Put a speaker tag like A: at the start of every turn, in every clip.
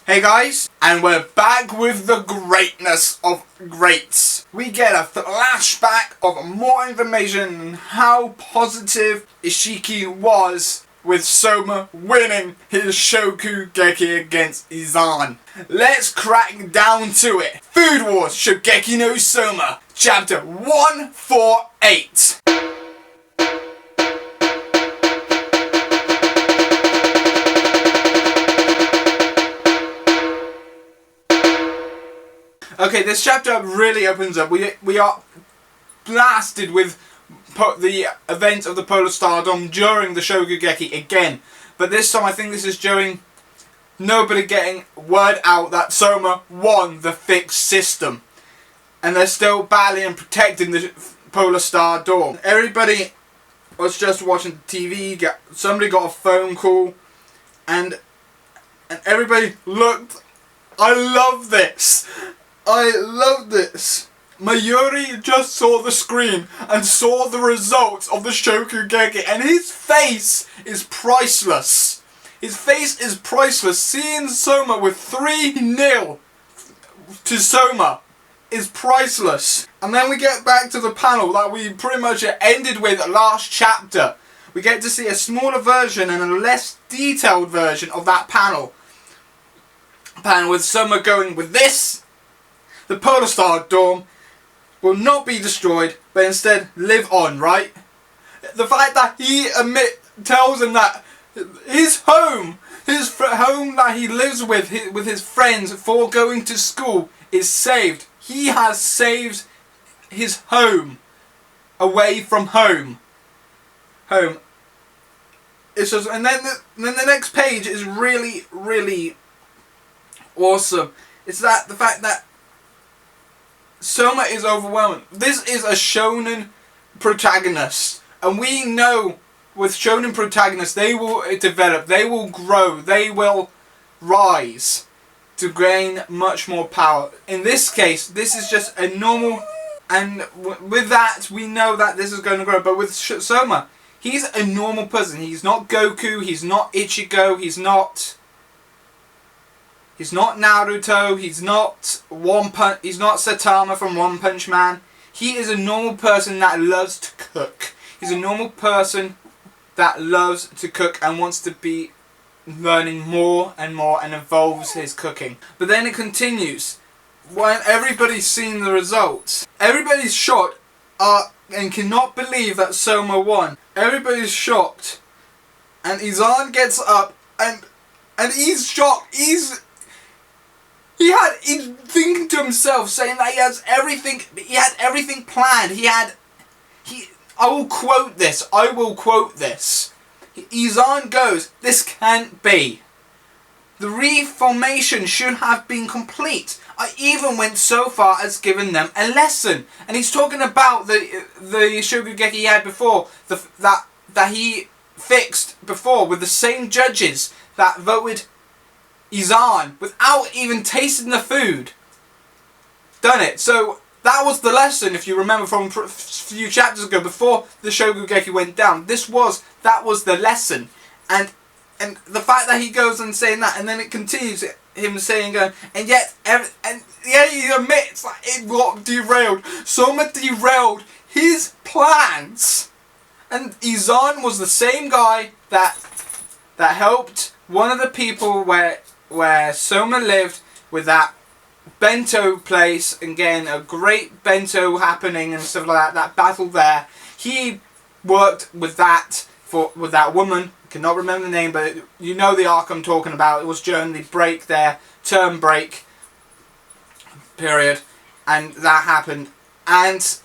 A: Hey guys, and we're back with the greatness of greats. We get a flashback of more information on how positive Ishiki was with Soma winning his Shokugeki against Izan. Let's crack down to it. Food Wars Shokugeki no Soma, Chapter 148. Okay, this chapter really opens up. We are blasted with the events of the Polar Stardom during the Shokugeki again. But this time I think this is during nobody getting word out that Soma won the fixed system. And they're still battling and protecting the Polar Star Dome. Everybody was just watching TV, somebody got a phone call, and everybody looked. I love this. I love this. Mayuri just saw the screen and saw the results of the Shokugeki, and his face is priceless. His face is priceless. Seeing Soma with 3-0 to Soma is priceless. And then we get back to the panel that we pretty much ended with last chapter. We get to see a smaller version and a less detailed version of that panel. With Soma going with this. The Polar Star Dome will not be destroyed, but instead live on, right? The fact that he tells him that his home that he lives with his friends for going to school is saved. He has saved his home away from home. It's just, and then the next page is really, really awesome. It's that the fact that Soma is overwhelming. This is a shonen protagonist, and we know with shonen protagonists they will develop, they will grow, they will rise to gain much more power. In this case, this is just a normal, and with that we know that this is going to grow. But with Soma, he's a normal person. He's not Goku, he's not Ichigo, he's not Naruto, he's not Saitama from One Punch Man. He is a normal person that loves to cook. He's a normal person that loves to cook and wants to be learning more and more and evolves his cooking. But then it continues. When everybody's seen the results, everybody's shocked and cannot believe that Soma won. Everybody's shocked. And Izan gets up and he's shocked. He's thinking to himself, saying that he had everything planned. I will quote this. Izan goes, "This can't be. The reformation should have been complete. I even went so far as giving them a lesson." And he's talking about the Shokugeki he had before, that he fixed before with the same judges that voted Izan without even tasting the food. Done it. So that was the lesson, if you remember from a few chapters ago, before the Shokugeki went down. That was the lesson, and the fact that he goes and saying that, and then it continues him saying, and yet he admits that it got derailed. Soma derailed his plans, and Izan was the same guy that helped one of the people where Soma lived with that bento place. Again, a great bento happening and stuff like that. That battle there, he worked with that woman. I cannot remember the name, but you know the arc I'm talking about. It was during the break there, term break period, and that happened. And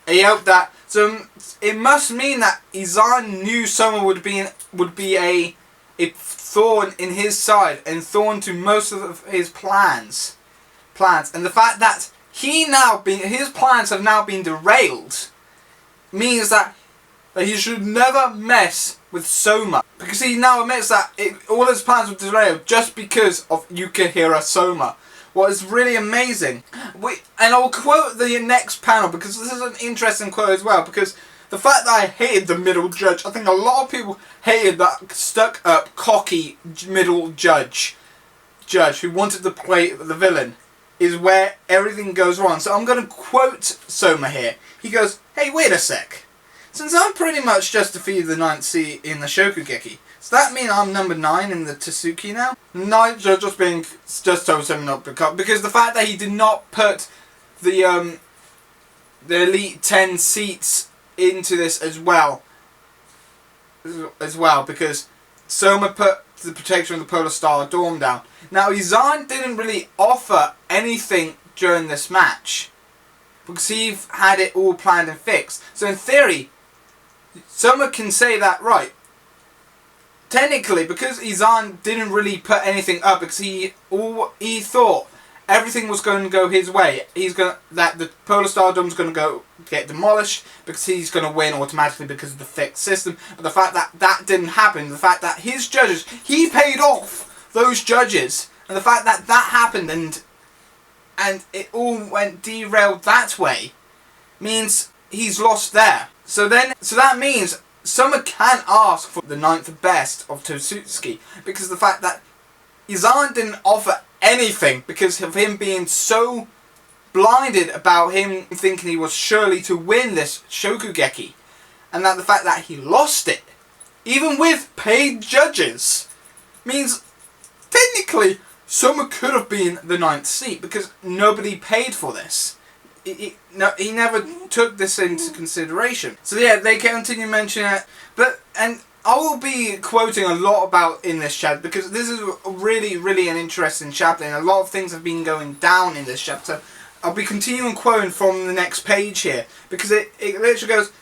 A: he hoped that. So it must mean that Izan knew Soma would be a thorn in his side and thorn to most of his plans, and the fact that his plans have now been derailed means that he should never mess with Soma, because he now admits that all his plans were derailed just because of Yukihira Soma. What is really amazing, and I'll quote the next panel because this is an interesting quote as well, because the fact that I hated the middle judge, I think a lot of people hated that stuck up, cocky middle judge. judge who wanted to play the villain is where everything goes wrong. So I'm going to quote Soma here. He goes, "Hey, wait a sec. Since I'm pretty much just defeated the 9th seed in the Shokugeki, does that mean I'm number 9 in the Tsuki now?" No, just told him not because the fact that he did not put the Elite 10 seats into this as well, because Soma put the protection of the Polar Star Dorm down. Now, Izan didn't really offer anything during this match because he had it all planned and fixed. So in theory, Soma can say that, right, technically, because Izan didn't really put anything up because he thought everything was going to go his way. That the Polar Star Dome's going to get demolished because he's going to win automatically because of the fixed system. But the fact that that didn't happen, the fact that his judges, he paid off those judges, and the fact that that happened and it all went derailed that way, means he's lost there. So that means Soma can ask for the 9th best of Totsuki because the fact that Izan didn't offer anything because of him being so blinded about him thinking he was surely to win this Shokugeki, and that the fact that he lost it, even with paid judges, means technically Soma could have been the 9th seat because nobody paid for this. He never took this into consideration. So yeah, they continue mentioning it, and I will be quoting a lot about in this chapter because this is really an interesting chapter, and a lot of things have been going down in this chapter. I'll be continuing quoting from the next page here because it literally goes.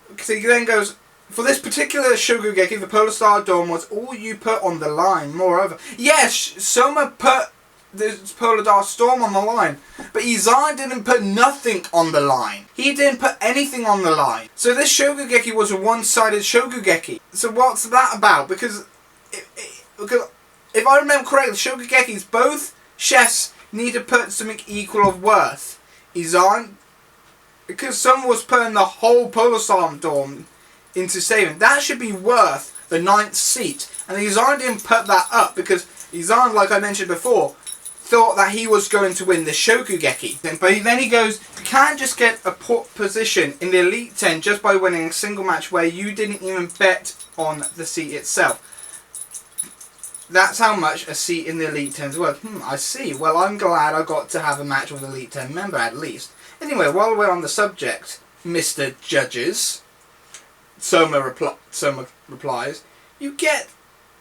A: Because he then goes, "For this particular Shokugeki, the Polar Star Dome was all you put on the line. Moreover, yes, Soma put the Polar Star Storm on the line, but Izan didn't put nothing on the line. He didn't put anything on the line. So this Shokugeki was a one-sided Shokugeki. So what's that about? Because if I remember correctly, Shokugekis, both chefs need to put something equal of worth. Izan, because someone was putting the whole Polar Star Dome into saving, that should be worth the 9th seat. And Izan didn't put that up because Izan, like I mentioned before, thought that he was going to win the Shokugeki. But then he goes, "You can't just get a position in the Elite 10 just by winning a single match where you didn't even bet on the seat itself. That's how much a seat in the Elite 10 is worth." I see. Well, I'm glad I got to have a match with an Elite 10 member at least. Anyway, while we're on the subject, Mr. Judges, Soma replies, you get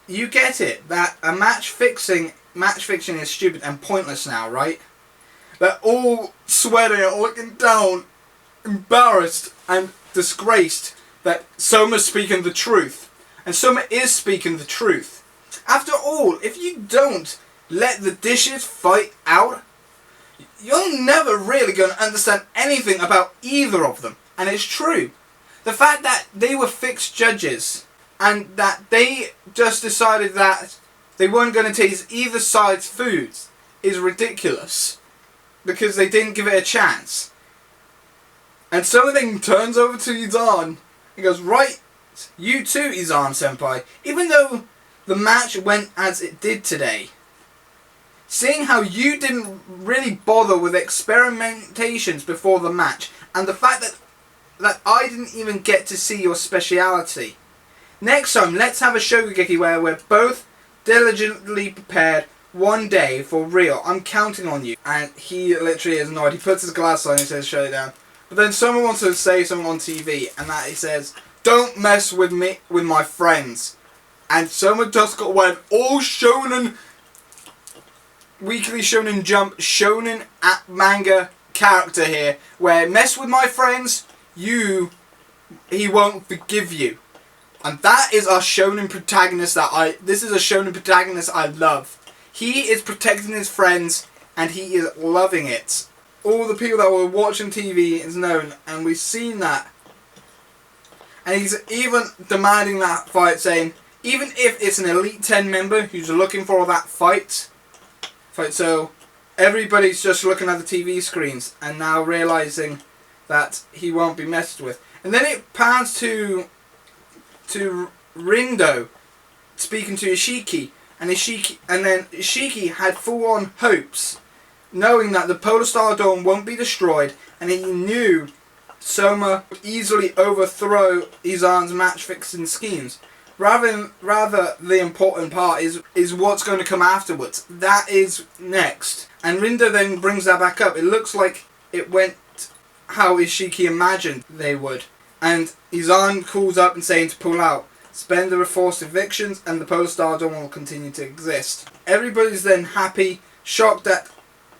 A: it, that a match fixing is stupid and pointless now, right? They're all sweating and looking down, embarrassed and disgraced that Soma's speaking the truth. And Soma is speaking the truth. After all, if you don't let the dishes fight out, you're never really going to understand anything about either of them. And it's true. The fact that they were fixed judges and that they just decided that they weren't going to taste either side's foods is ridiculous because they didn't give it a chance. And so then turns over to Izan and goes, "Right, you too, Izan senpai, even though the match went as it did today, seeing how you didn't really bother with experimentations before the match and the fact that I didn't even get to see your speciality. Next time, let's have a Shokugeki where we're both diligently prepared one day for real. I'm counting on you." And he literally is annoyed. He puts his glass on and says, "Shut it down." But then someone wants to say something on TV, and that he says, "Don't mess with me, with my friends." And someone just went all shonen, Weekly Shonen Jump, shonen at manga character here, where mess with my friends, he won't forgive you. And that is our shonen protagonist this is a shonen protagonist I love. He is protecting his friends and he is loving it. All the people that were watching TV is known, and we've seen that. And he's even demanding that fight, saying, even if it's an Elite 10 member who's looking for that fight, so everybody's just looking at the TV screens and now realizing that he won't be messed with. And then it pans to Rindo speaking to Ishiki, and then Ishiki had full-on hopes, knowing that the Polar Star Dome won't be destroyed, and he knew Soma would easily overthrow Izan's match-fixing schemes. Rather, the important part is what's going to come afterwards. That is next. And Rindo then brings that back up. It looks like it went how Ishiki imagined they would. And Izan calls up and saying to pull out. Spend the forced evictions and the Polar Star Dome will continue to exist. Everybody's then happy, shocked that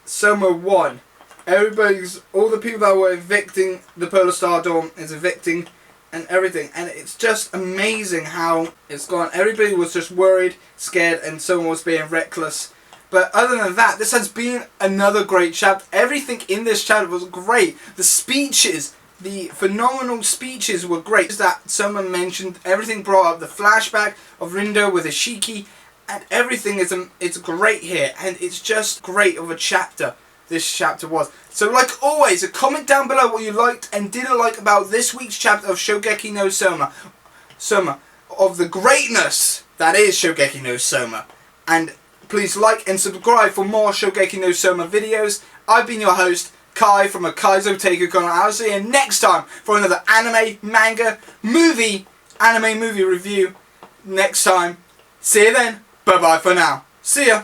A: Soma won. All the people that were evicting the Polar Star Dome is evicting and everything. And it's just amazing how it's gone. Everybody was just worried, scared, and Soma was being reckless. But other than that, this has been another great chapter. Everything in this chapter was great. The speeches, the phenomenal speeches were great. That Soma mentioned, everything brought up the flashback of Rindo with Ishiki, and everything it's great here, and it's just great of a chapter. This chapter was. So like always, a comment down below what you liked and didn't like about this week's chapter of Shokugeki no Soma. Of the greatness that is Shokugeki no Soma. And please like and subscribe for more Shokugeki no Soma videos. I've been your host, Kai from a Kaizo Taku Channel. I'll see you next time for another anime, manga, movie review next time. See you then. Bye bye for now. See ya.